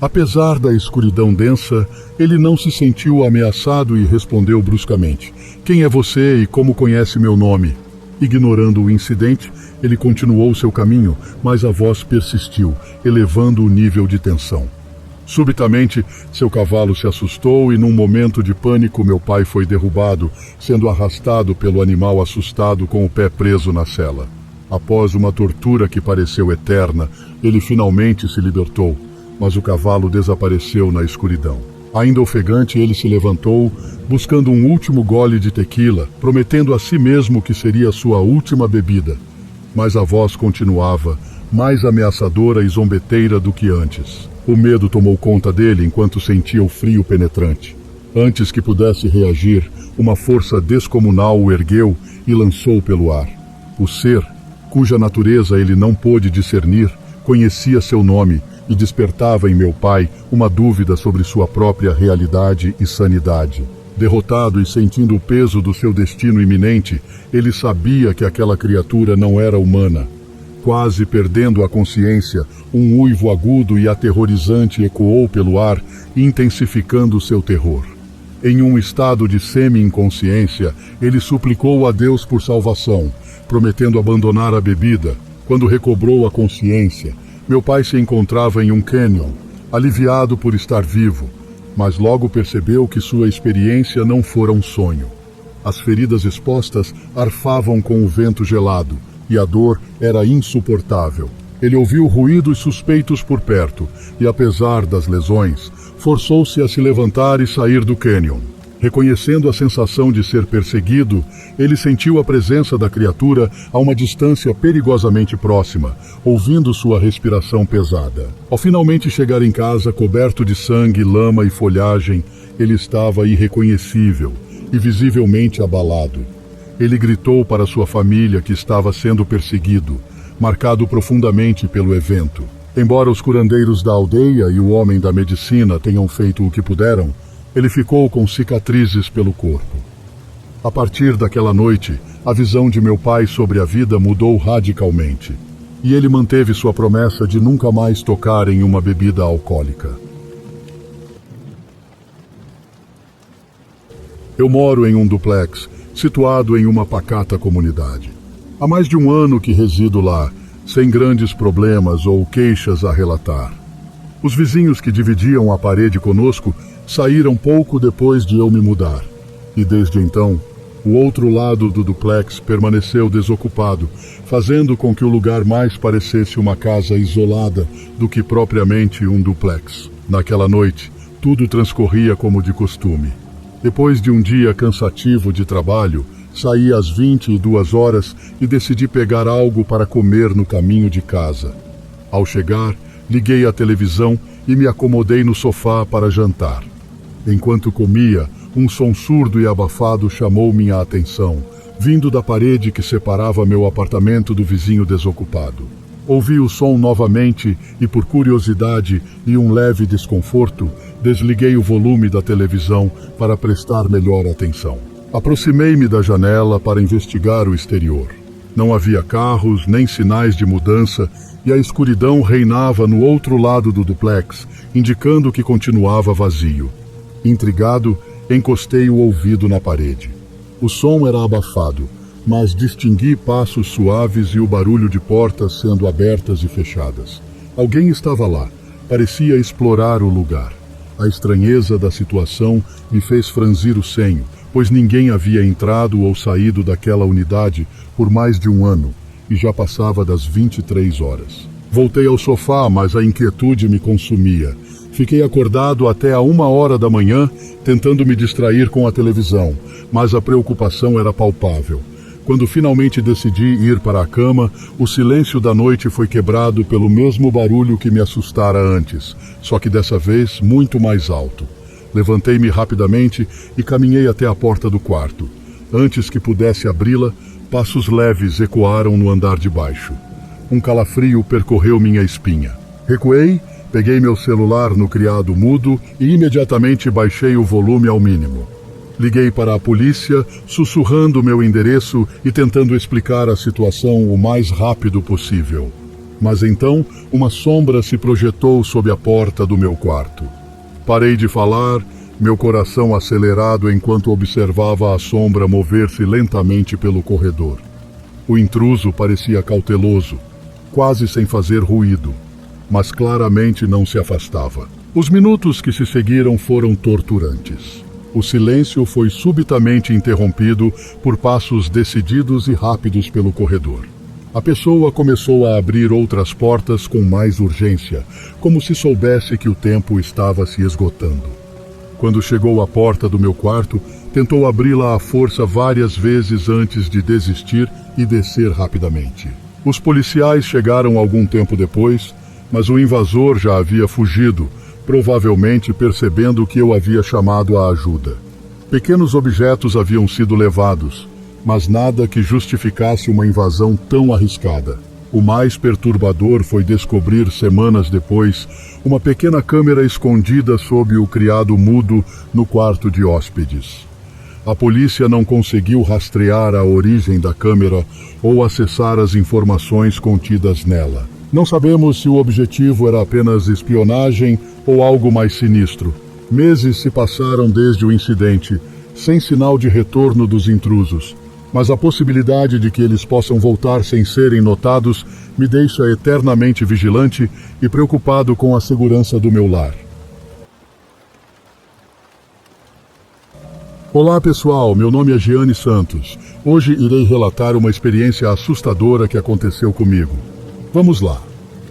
Apesar da escuridão densa, ele não se sentiu ameaçado e respondeu bruscamente: Quem é você e como conhece meu nome? Ignorando o incidente, ele continuou seu caminho, mas a voz persistiu, elevando o nível de tensão. Subitamente, seu cavalo se assustou e, num momento de pânico, meu pai foi derrubado, sendo arrastado pelo animal assustado com o pé preso na sela. Após uma tortura que pareceu eterna, ele finalmente se libertou, mas o cavalo desapareceu na escuridão. Ainda ofegante, ele se levantou, buscando um último gole de tequila, prometendo a si mesmo que seria sua última bebida. Mas a voz continuava, mais ameaçadora e zombeteira do que antes. O medo tomou conta dele enquanto sentia o frio penetrante. Antes que pudesse reagir, uma força descomunal o ergueu e lançou pelo ar. O ser, cuja natureza ele não pôde discernir, conhecia seu nome e despertava em meu pai uma dúvida sobre sua própria realidade e sanidade. Derrotado e sentindo o peso do seu destino iminente, ele sabia que aquela criatura não era humana. Quase perdendo a consciência, um uivo agudo e aterrorizante ecoou pelo ar, intensificando seu terror. Em um estado de semi-inconsciência, ele suplicou a Deus por salvação, prometendo abandonar a bebida. Quando recobrou a consciência, meu pai se encontrava em um cânion, aliviado por estar vivo, mas logo percebeu que sua experiência não fora um sonho. As feridas expostas arfavam com o vento gelado, e a dor era insuportável. Ele ouviu ruídos suspeitos por perto, e apesar das lesões, forçou-se a se levantar e sair do cânion. Reconhecendo a sensação de ser perseguido, ele sentiu a presença da criatura a uma distância perigosamente próxima, ouvindo sua respiração pesada. Ao finalmente chegar em casa, coberto de sangue, lama e folhagem, ele estava irreconhecível e visivelmente abalado. Ele gritou para sua família que estava sendo perseguido, marcado profundamente pelo evento. Embora os curandeiros da aldeia e o homem da medicina tenham feito o que puderam, ele ficou com cicatrizes pelo corpo. A partir daquela noite, a visão de meu pai sobre a vida mudou radicalmente, e ele manteve sua promessa de nunca mais tocar em uma bebida alcoólica. Eu moro em um duplex, situado em uma pacata comunidade. Há mais de 1 ano que resido lá, sem grandes problemas ou queixas a relatar. Os vizinhos que dividiam a parede conosco saíram pouco depois de eu me mudar, e desde então, o outro lado do duplex permaneceu desocupado, fazendo com que o lugar mais parecesse uma casa isolada do que propriamente um duplex. Naquela noite, tudo transcorria como de costume. Depois de um dia cansativo de trabalho, saí às 22 horas e decidi pegar algo para comer no caminho de casa. Ao chegar, liguei a televisão e me acomodei no sofá para jantar. Enquanto comia, um som surdo e abafado chamou minha atenção, vindo da parede que separava meu apartamento do vizinho desocupado. Ouvi o som novamente e, por curiosidade e um leve desconforto, desliguei o volume da televisão para prestar melhor atenção. Aproximei-me da janela para investigar o exterior. Não havia carros, nem sinais de mudança, e a escuridão reinava no outro lado do duplex, indicando que continuava vazio. Intrigado, encostei o ouvido na parede. O som era abafado, mas distingui passos suaves e o barulho de portas sendo abertas e fechadas. Alguém estava lá, parecia explorar o lugar. A estranheza da situação me fez franzir o senho, pois ninguém havia entrado ou saído daquela unidade por mais de 1 ano, e já passava das 23 horas. Voltei ao sofá, mas a inquietude me consumia. Fiquei acordado até a 1 hora da manhã, tentando me distrair com a televisão, mas a preocupação era palpável. Quando finalmente decidi ir para a cama, o silêncio da noite foi quebrado pelo mesmo barulho que me assustara antes, só que dessa vez muito mais alto. Levantei-me rapidamente e caminhei até a porta do quarto. Antes que pudesse abri-la, passos leves ecoaram no andar de baixo. Um calafrio percorreu minha espinha. Recuei, peguei meu celular no criado mudo e imediatamente baixei o volume ao mínimo. Liguei para a polícia, sussurrando meu endereço e tentando explicar a situação o mais rápido possível. Mas então, uma sombra se projetou sob a porta do meu quarto. Parei de falar, meu coração acelerado enquanto observava a sombra mover-se lentamente pelo corredor. O intruso parecia cauteloso, quase sem fazer ruído, mas claramente não se afastava. Os minutos que se seguiram foram torturantes. O silêncio foi subitamente interrompido por passos decididos e rápidos pelo corredor. A pessoa começou a abrir outras portas com mais urgência, como se soubesse que o tempo estava se esgotando. Quando chegou à porta do meu quarto, tentou abri-la à força várias vezes antes de desistir e descer rapidamente. Os policiais chegaram algum tempo depois, mas o invasor já havia fugido, provavelmente percebendo que eu havia chamado a ajuda. Pequenos objetos haviam sido levados, mas nada que justificasse uma invasão tão arriscada. O mais perturbador foi descobrir, semanas depois, uma pequena câmera escondida sob o criado mudo no quarto de hóspedes. A polícia não conseguiu rastrear a origem da câmera ou acessar as informações contidas nela. Não sabemos se o objetivo era apenas espionagem ou algo mais sinistro. Meses se passaram desde o incidente, sem sinal de retorno dos intrusos, mas a possibilidade de que eles possam voltar sem serem notados me deixa eternamente vigilante e preocupado com a segurança do meu lar. Olá pessoal, meu nome é Gianni Santos. Hoje irei relatar uma experiência assustadora que aconteceu comigo. Vamos lá.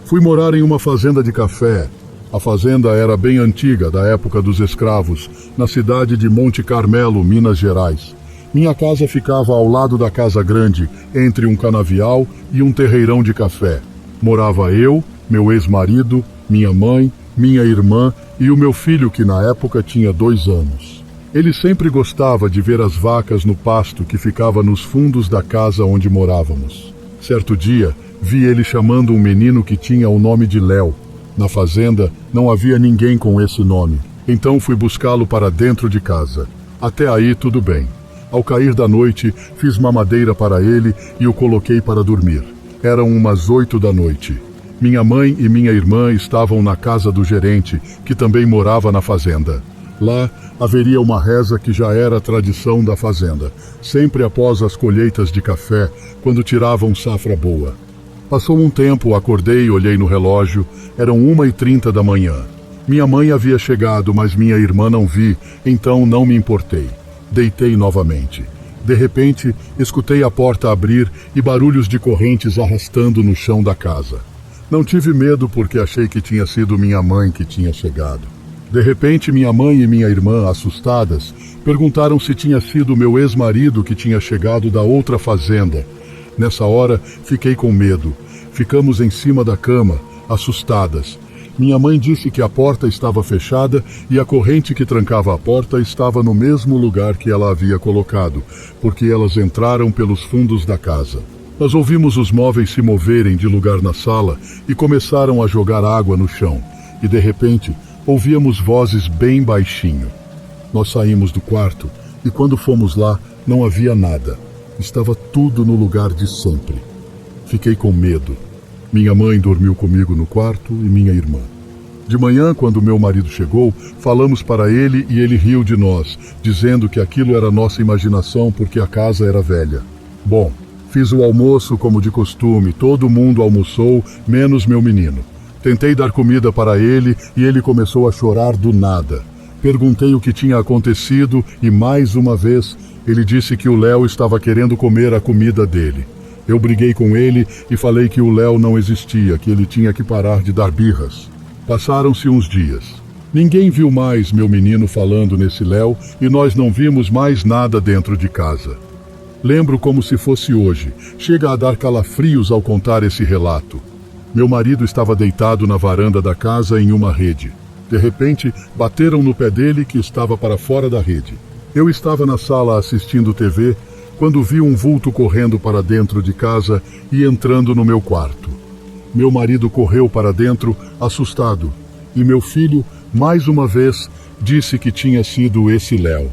Fui morar em uma fazenda de café. A fazenda era bem antiga, da época dos escravos, na cidade de Monte Carmelo, Minas Gerais. Minha casa ficava ao lado da casa grande, entre um canavial e um terreirão de café. Morava eu, meu ex-marido, minha mãe, minha irmã e o meu filho, que na época tinha 2 anos. Ele sempre gostava de ver as vacas no pasto que ficava nos fundos da casa onde morávamos. Certo dia, vi ele chamando um menino que tinha o nome de Léo. Na fazenda, não havia ninguém com esse nome. Então fui buscá-lo para dentro de casa. Até aí, tudo bem. Ao cair da noite, fiz mamadeira para ele e o coloquei para dormir. Eram umas 8 da noite. Minha mãe e minha irmã estavam na casa do gerente, que também morava na fazenda. Lá, haveria uma reza que já era tradição da fazenda, sempre após as colheitas de café, quando tiravam safra boa. Passou um tempo, acordei e olhei no relógio, eram 1h30 da manhã. Minha mãe havia chegado, mas minha irmã não vi, então não me importei. Deitei novamente. De repente, escutei a porta abrir e barulhos de correntes arrastando no chão da casa. Não tive medo porque achei que tinha sido minha mãe que tinha chegado. De repente, minha mãe e minha irmã, assustadas, perguntaram se tinha sido meu ex-marido que tinha chegado da outra fazenda. Nessa hora, fiquei com medo. Ficamos em cima da cama, assustadas. Minha mãe disse que a porta estava fechada e a corrente que trancava a porta estava no mesmo lugar que ela havia colocado, porque elas entraram pelos fundos da casa. Nós ouvimos os móveis se moverem de lugar na sala e começaram a jogar água no chão. E de repente, ouvíamos vozes bem baixinho. Nós saímos do quarto e quando fomos lá, não havia nada. Estava tudo no lugar de sempre. Fiquei com medo. Minha mãe dormiu comigo no quarto e minha irmã. De manhã, quando meu marido chegou, falamos para ele e ele riu de nós, dizendo que aquilo era nossa imaginação porque a casa era velha. Bom, fiz o almoço como de costume, todo mundo almoçou, menos meu menino. Tentei dar comida para ele e ele começou a chorar do nada. Perguntei o que tinha acontecido e, mais uma vez, ele disse que o Léo estava querendo comer a comida dele. Eu briguei com ele e falei que o Léo não existia, que ele tinha que parar de dar birras. Passaram-se uns dias. Ninguém viu mais meu menino falando nesse Léo e nós não vimos mais nada dentro de casa. Lembro como se fosse hoje. Chega a dar calafrios ao contar esse relato. Meu marido estava deitado na varanda da casa em uma rede. De repente, bateram no pé dele que estava para fora da rede. Eu estava na sala assistindo TV quando vi um vulto correndo para dentro de casa e entrando no meu quarto. Meu marido correu para dentro, assustado, e meu filho, mais uma vez, disse que tinha sido esse Léo.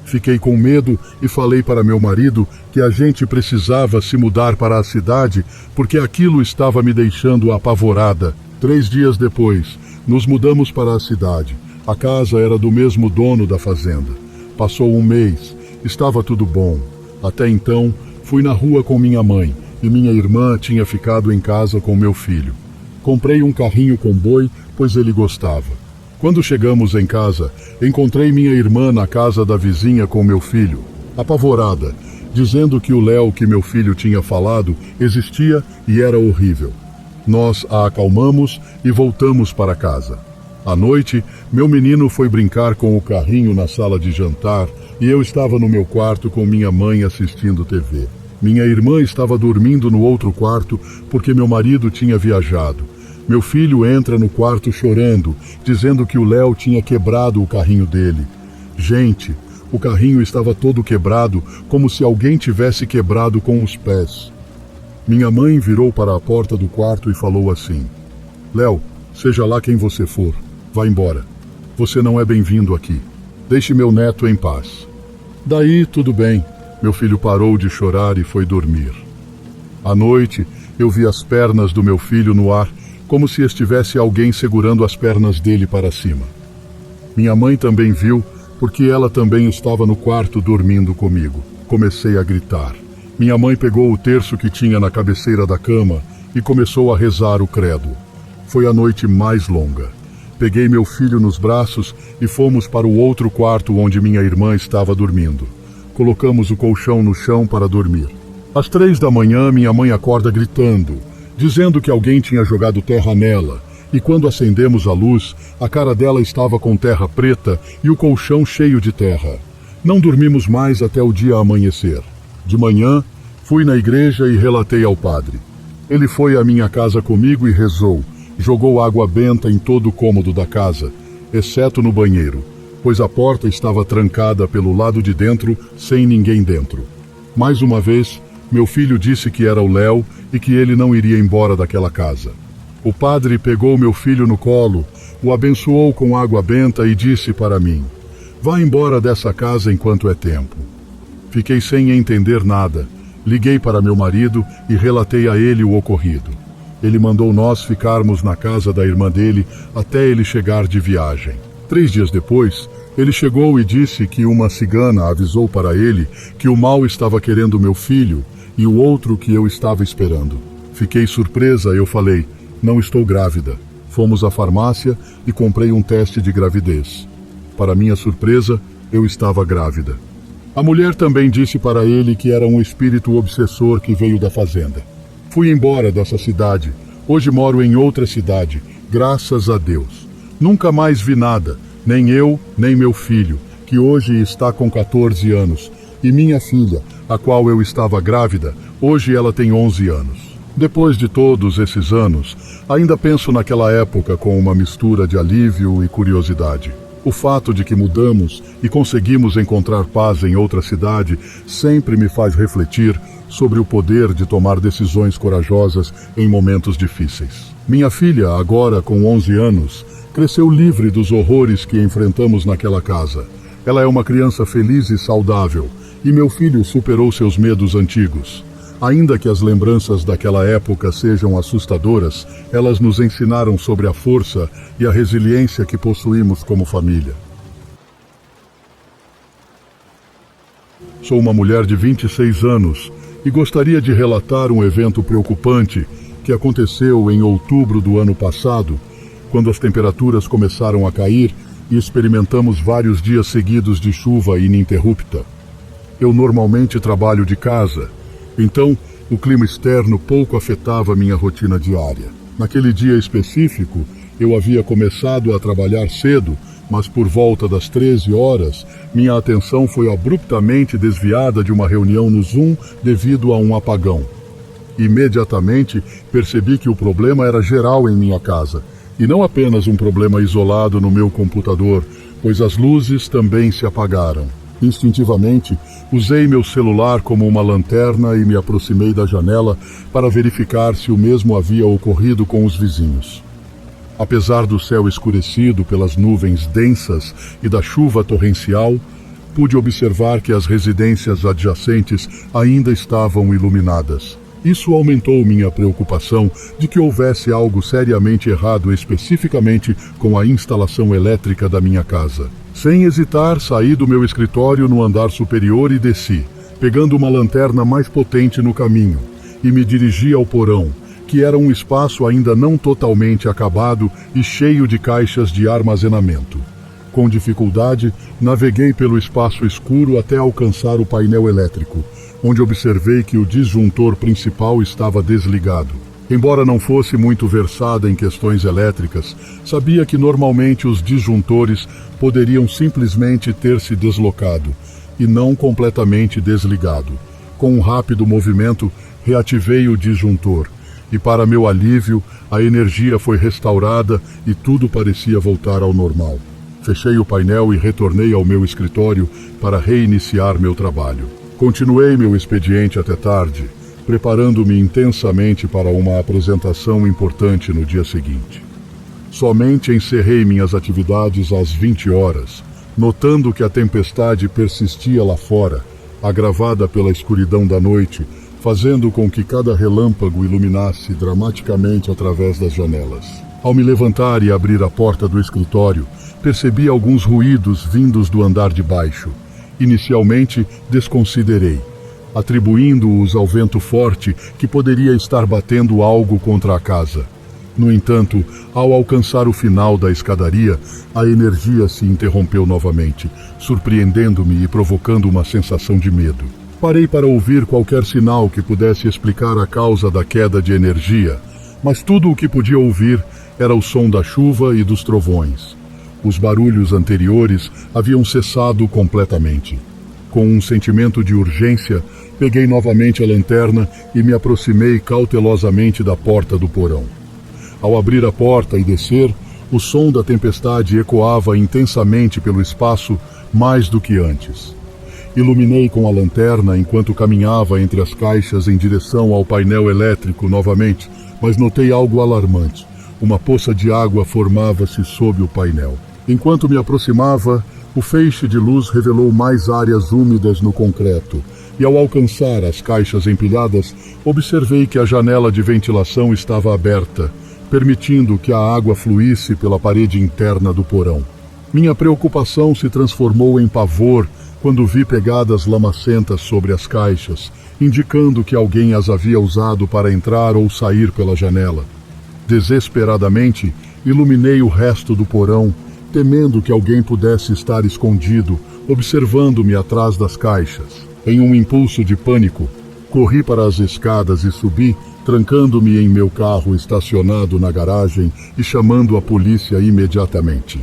Fiquei com medo e falei para meu marido que a gente precisava se mudar para a cidade porque aquilo estava me deixando apavorada. 3 dias depois, nos mudamos para a cidade. A casa era do mesmo dono da fazenda. Passou um mês, estava tudo bom. Até então, fui na rua com minha mãe e minha irmã tinha ficado em casa com meu filho. Comprei um carrinho com boi, pois ele gostava. Quando chegamos em casa, encontrei minha irmã na casa da vizinha com meu filho, apavorada, dizendo que o Léo que meu filho tinha falado existia e era horrível. Nós a acalmamos e voltamos para casa. À noite, meu menino foi brincar com o carrinho na sala de jantar e eu estava no meu quarto com minha mãe assistindo TV. Minha irmã estava dormindo no outro quarto porque meu marido tinha viajado. Meu filho entra no quarto chorando, dizendo que o Léo tinha quebrado o carrinho dele. Gente, o carrinho estava todo quebrado, como se alguém tivesse quebrado com os pés. Minha mãe virou para a porta do quarto e falou assim: Léo, seja lá quem você for, vá embora. Você não é bem-vindo aqui. Deixe meu neto em paz. Daí, tudo bem. Meu filho parou de chorar e foi dormir. À noite, eu vi as pernas do meu filho no ar, como se estivesse alguém segurando as pernas dele para cima. Minha mãe também viu, porque ela também estava no quarto dormindo comigo. Comecei a gritar. Minha mãe pegou o terço que tinha na cabeceira da cama e começou a rezar o credo. Foi a noite mais longa. Peguei meu filho nos braços e fomos para o outro quarto onde minha irmã estava dormindo. Colocamos o colchão no chão para dormir. Às 3 da manhã, minha mãe acorda gritando, dizendo que alguém tinha jogado terra nela, e quando acendemos a luz, a cara dela estava com terra preta e o colchão cheio de terra. Não dormimos mais até o dia amanhecer. De manhã, fui na igreja e relatei ao padre. Ele foi à minha casa comigo e rezou, jogou água benta em todo o cômodo da casa, exceto no banheiro, pois a porta estava trancada pelo lado de dentro, sem ninguém dentro. Mais uma vez, meu filho disse que era o Léo e que ele não iria embora daquela casa. O padre pegou meu filho no colo, o abençoou com água benta e disse para mim: vá embora dessa casa enquanto é tempo. Fiquei sem entender nada. Liguei para meu marido e relatei a ele o ocorrido. Ele mandou nós ficarmos na casa da irmã dele até ele chegar de viagem. 3 dias depois, ele chegou e disse que uma cigana avisou para ele que o mal estava querendo meu filho e o outro que eu estava esperando. Fiquei surpresa, eu falei: não estou grávida. Fomos à farmácia e comprei um teste de gravidez. Para minha surpresa, eu estava grávida. A mulher também disse para ele que era um espírito obsessor que veio da fazenda. Fui embora dessa cidade. Hoje moro em outra cidade, graças a Deus. Nunca mais vi nada, nem eu, nem meu filho, que hoje está com 14 anos, e minha filha, a qual eu estava grávida, hoje ela tem 11 anos. Depois de todos esses anos, ainda penso naquela época com uma mistura de alívio e curiosidade. O fato de que mudamos e conseguimos encontrar paz em outra cidade sempre me faz refletir sobre o poder de tomar decisões corajosas em momentos difíceis. Minha filha, agora com 11 anos, cresceu livre dos horrores que enfrentamos naquela casa. Ela é uma criança feliz e saudável, e meu filho superou seus medos antigos. Ainda que as lembranças daquela época sejam assustadoras, elas nos ensinaram sobre a força e a resiliência que possuímos como família. Sou uma mulher de 26 anos e gostaria de relatar um evento preocupante que aconteceu em outubro do ano passado, quando as temperaturas começaram a cair e experimentamos vários dias seguidos de chuva ininterrupta. Eu normalmente trabalho de casa, então o clima externo pouco afetava minha rotina diária. Naquele dia específico, eu havia começado a trabalhar cedo mas por volta das 13 horas, minha atenção foi abruptamente desviada de uma reunião no Zoom devido a um apagão. Imediatamente percebi que o problema era geral em minha casa, e não apenas um problema isolado no meu computador, pois as luzes também se apagaram. Instintivamente, usei meu celular como uma lanterna e me aproximei da janela para verificar se o mesmo havia ocorrido com os vizinhos. Apesar do céu escurecido pelas nuvens densas e da chuva torrencial, pude observar que as residências adjacentes ainda estavam iluminadas. Isso aumentou minha preocupação de que houvesse algo seriamente errado especificamente com a instalação elétrica da minha casa. Sem hesitar, saí do meu escritório no andar superior e desci, pegando uma lanterna mais potente no caminho, e me dirigi ao porão, que era um espaço ainda não totalmente acabado e cheio de caixas de armazenamento. Com dificuldade, naveguei pelo espaço escuro até alcançar o painel elétrico, onde observei que o disjuntor principal estava desligado. Embora não fosse muito versada em questões elétricas, sabia que normalmente os disjuntores poderiam simplesmente ter se deslocado, e não completamente desligado. Com um rápido movimento, reativei o disjuntor, e para meu alívio, a energia foi restaurada e tudo parecia voltar ao normal. Fechei o painel e retornei ao meu escritório para reiniciar meu trabalho. Continuei meu expediente até tarde, preparando-me intensamente para uma apresentação importante no dia seguinte. Somente encerrei minhas atividades às 20 horas, notando que a tempestade persistia lá fora, agravada pela escuridão da noite, fazendo com que cada relâmpago iluminasse dramaticamente através das janelas. Ao me levantar e abrir a porta do escritório, percebi alguns ruídos vindos do andar de baixo. Inicialmente, desconsiderei, atribuindo-os ao vento forte que poderia estar batendo algo contra a casa. No entanto, ao alcançar o final da escadaria, a energia se interrompeu novamente, surpreendendo-me e provocando uma sensação de medo. Parei para ouvir qualquer sinal que pudesse explicar a causa da queda de energia, mas tudo o que podia ouvir era o som da chuva e dos trovões. Os barulhos anteriores haviam cessado completamente. Com um sentimento de urgência, peguei novamente a lanterna e me aproximei cautelosamente da porta do porão. Ao abrir a porta e descer, o som da tempestade ecoava intensamente pelo espaço mais do que antes. Iluminei com a lanterna enquanto caminhava entre as caixas em direção ao painel elétrico novamente, mas notei algo alarmante. Uma poça de água formava-se sob o painel. Enquanto me aproximava, o feixe de luz revelou mais áreas úmidas no concreto, e ao alcançar as caixas empilhadas, observei que a janela de ventilação estava aberta, permitindo que a água fluísse pela parede interna do porão. Minha preocupação se transformou em pavor quando vi pegadas lamacentas sobre as caixas, indicando que alguém as havia usado para entrar ou sair pela janela. Desesperadamente, iluminei o resto do porão, temendo que alguém pudesse estar escondido, observando-me atrás das caixas. Em um impulso de pânico, corri para as escadas e subi, trancando-me em meu carro estacionado na garagem e chamando a polícia imediatamente.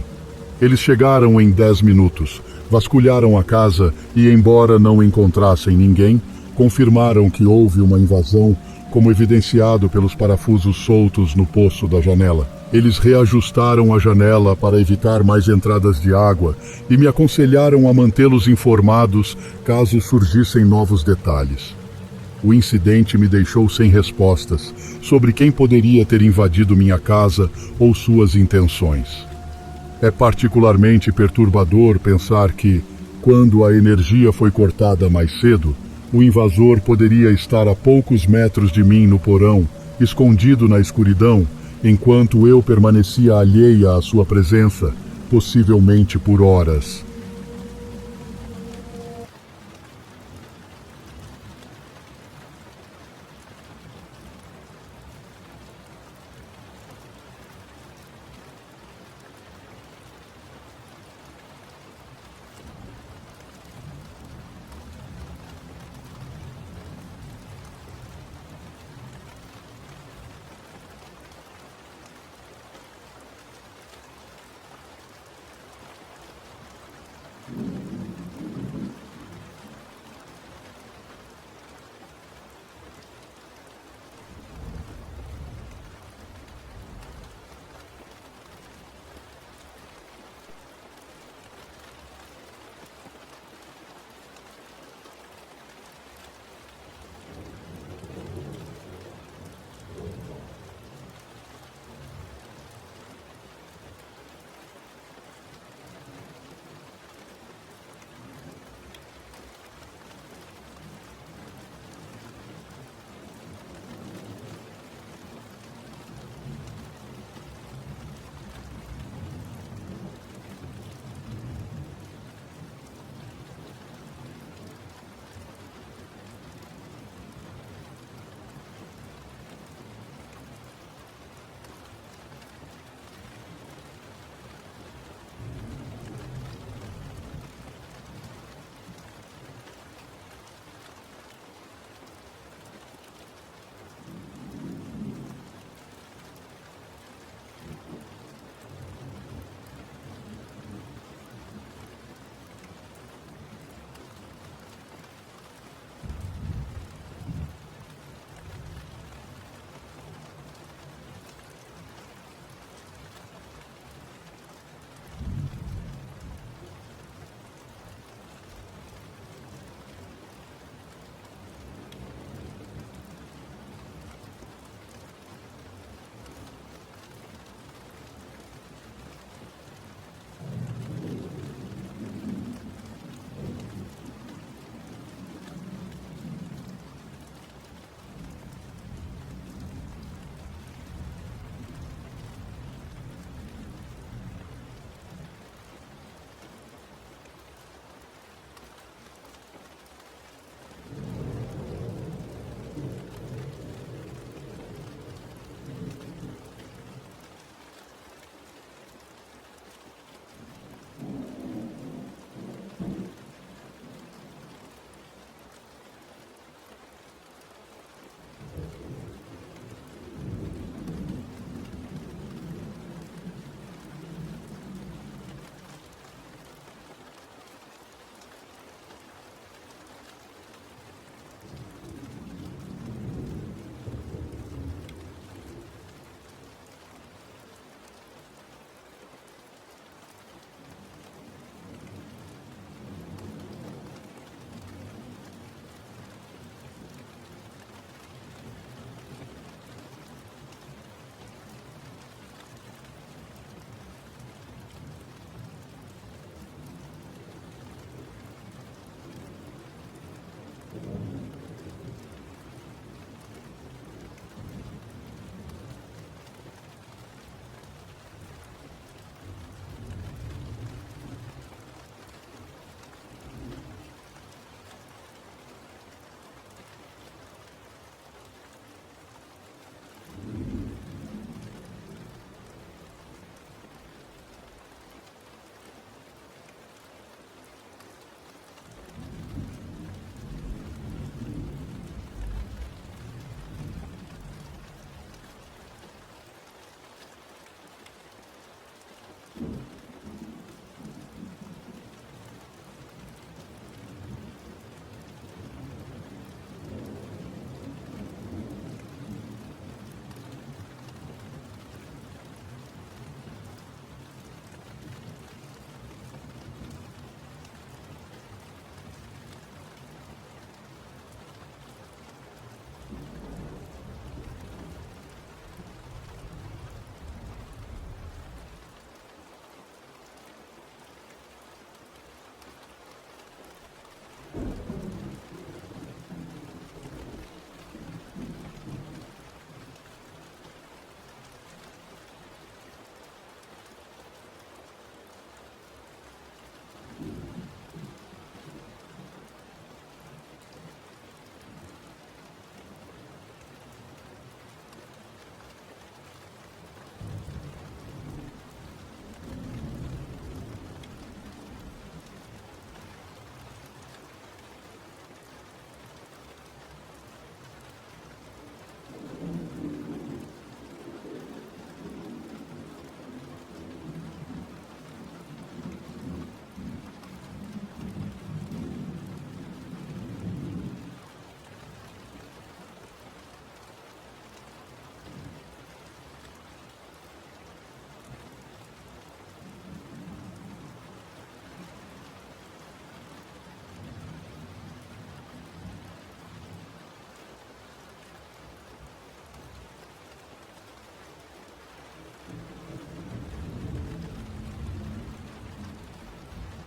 Eles chegaram em 10 minutos, vasculharam a casa e, embora não encontrassem ninguém, confirmaram que houve uma invasão, como evidenciado pelos parafusos soltos no poço da janela. Eles reajustaram a janela para evitar mais entradas de água e me aconselharam a mantê-los informados caso surgissem novos detalhes. O incidente me deixou sem respostas sobre quem poderia ter invadido minha casa ou suas intenções. É particularmente perturbador pensar que, quando a energia foi cortada mais cedo, o invasor poderia estar a poucos metros de mim no porão, escondido na escuridão, enquanto eu permanecia alheia à sua presença, possivelmente por horas.